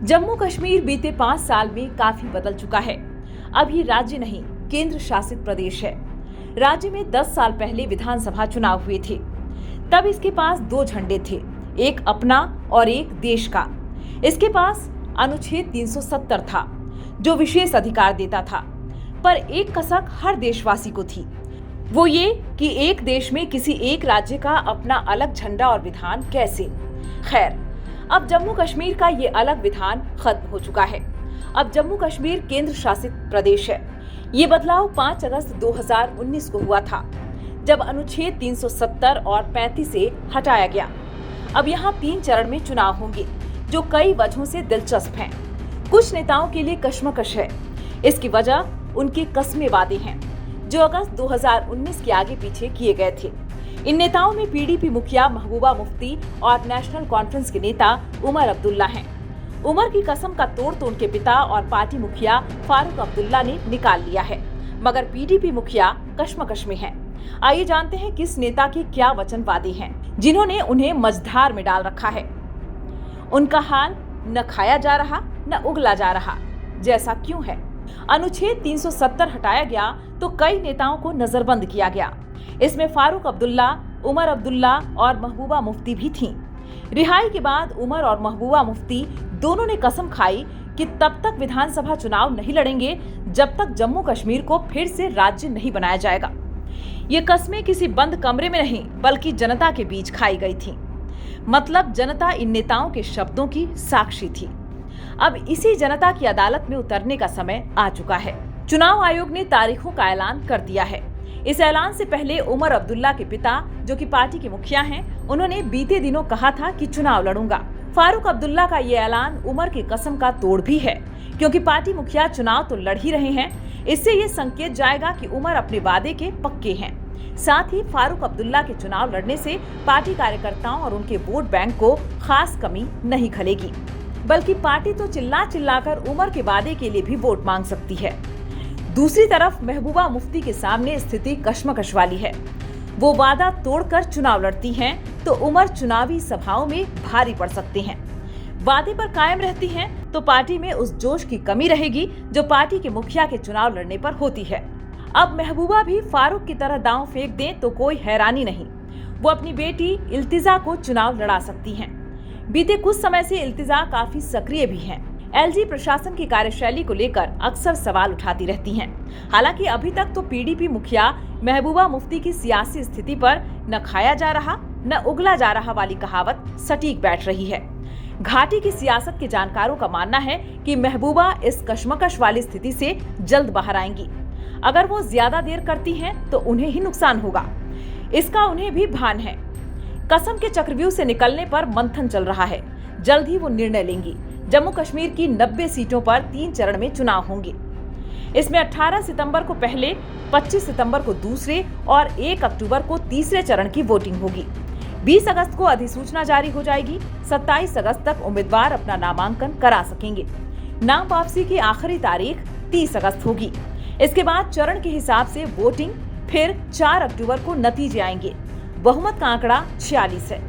जम्मू कश्मीर बीते 5 साल में काफी बदल चुका है। अब ये राज्य नहीं, केंद्र शासित प्रदेश है। राज्य में 10 साल पहले विधानसभा चुनाव हुए थे। तब इसके पास 2 झंडे थे, एक अपना और एक देश का। इसके पास अनुच्छेद 370 था, जो विशेष अधिकार देता था। पर एक कसक हर देशवासी को थी, वो ये कि एक देश में किसी एक राज्य का अपना अलग झंडा और विधान कैसे। खैर, अब जम्मू कश्मीर का ये अलग विधान खत्म हो चुका है। अब जम्मू कश्मीर केंद्र शासित प्रदेश है। ये बदलाव 5 अगस्त 2019 को हुआ था, जब अनुच्छेद 370 और 35 से हटाया गया। अब यहाँ 3 चरण में चुनाव होंगे, जो कई वजहों से दिलचस्प हैं। कुछ नेताओं के लिए कश्मकश है। इसकी वजह उनके कस्मे वादे हैं, जो अगस्त 2019 के आगे पीछे किए गए थे। इन नेताओं में पीडीपी मुखिया महबूबा मुफ्ती और नेशनल कॉन्फ्रेंस के नेता उमर अब्दुल्ला हैं। उमर की कसम का तोड़ तो उनके पिता और पार्टी मुखिया फारूक अब्दुल्ला ने निकाल लिया है, मगर पीडीपी मुखिया कश्मकश में हैं। आइए जानते हैं किस नेता के क्या वचन वादे हैं, जिन्होंने उन्हें मझधार में डाल रखा है। उनका हाल न खाया जा रहा न उगला जा रहा जैसा क्यों है। अनुच्छेद 370 हटाया गया तो कई नेताओं को नजरबंद किया गया। इसमें फारूक अब्दुल्ला, उमर अब्दुल्ला और महबूबा मुफ्ती भी थीं। रिहाई के बाद उमर और महबूबा मुफ्ती दोनों ने कसम खाई कि तब तक विधानसभा चुनाव नहीं लड़ेंगे जब तक जम्मू कश्मीर को फिर से राज्य नहीं बनाया जाएगा। ये कस्में किसी बंद कमरे में नहीं, बल्कि जनता के बीच खाई गई थीं। मतलब जनता इन नेताओं के शब्दों की साक्षी थी। अब इसी जनता की अदालत में उतरने का समय आ चुका है। चुनाव आयोग ने तारीखों का ऐलान कर दिया है। इस ऐलान से पहले उमर अब्दुल्ला के पिता, जो कि पार्टी के मुखिया हैं, उन्होंने बीते दिनों कहा था कि चुनाव लड़ूंगा। फारूक अब्दुल्ला का ये ऐलान उमर की कसम का तोड़ भी है, क्योंकि पार्टी मुखिया चुनाव तो लड़ ही रहे हैं। इससे ये संकेत जाएगा कि उमर अपने वादे के पक्के हैं। साथ ही फारूक अब्दुल्ला के चुनाव लड़ने से पार्टी कार्यकर्ताओं और उनके वोट बैंक को खास कमी नहीं खलेगी, बल्कि पार्टी तो चिल्ला चिल्लाकर उमर के वादे के लिए भी वोट मांग सकती है। दूसरी तरफ महबूबा मुफ्ती के सामने स्थिति कश्मकश वाली है। वो वादा तोड़कर चुनाव लड़ती हैं, तो उमर चुनावी सभाओं में भारी पड़ सकते हैं। वादे पर कायम रहती हैं, तो पार्टी में उस जोश की कमी रहेगी जो पार्टी के मुखिया के चुनाव लड़ने पर होती है। अब महबूबा भी फारूक की तरह दांव फेंक दें तो कोई हैरानी नहीं। वो अपनी बेटी इल्तिजा को चुनाव लड़ा सकती हैं। बीते कुछ समय से इल्तिजा काफी सक्रिय भी हैं। एलजी प्रशासन की कार्यशैली को लेकर अक्सर सवाल उठाती रहती हैं। हालांकि अभी तक तो पीडीपी मुखिया महबूबा मुफ्ती की सियासी स्थिति पर न खाया जा रहा न उगला जा रहा वाली कहावत सटीक बैठ रही है। घाटी की सियासत के जानकारों का मानना है कि महबूबा इस कश्मकश वाली स्थिति से जल्द बाहर आएंगी। अगर वो ज्यादा देर करती हैं, तो उन्हें ही नुकसान होगा। इसका उन्हें भी भान है। कसम के चक्रव्यूह से निकलने पर मंथन चल रहा है। जल्द ही वो निर्णय लेंगी। जम्मू कश्मीर की 90 सीटों पर 3 चरण में चुनाव होंगे। इसमें 18 सितंबर को पहले, 25 सितंबर को दूसरे और 1 अक्टूबर को तीसरे चरण की वोटिंग होगी। 20 अगस्त को अधिसूचना जारी हो जाएगी। 27 अगस्त तक उम्मीदवार अपना नामांकन करा सकेंगे। नाम वापसी की आखिरी तारीख 30 अगस्त होगी। इसके बाद चरण के हिसाब से वोटिंग, फिर 4 अक्टूबर को नतीजे आएंगे। बहुमत का आंकड़ा 46 है।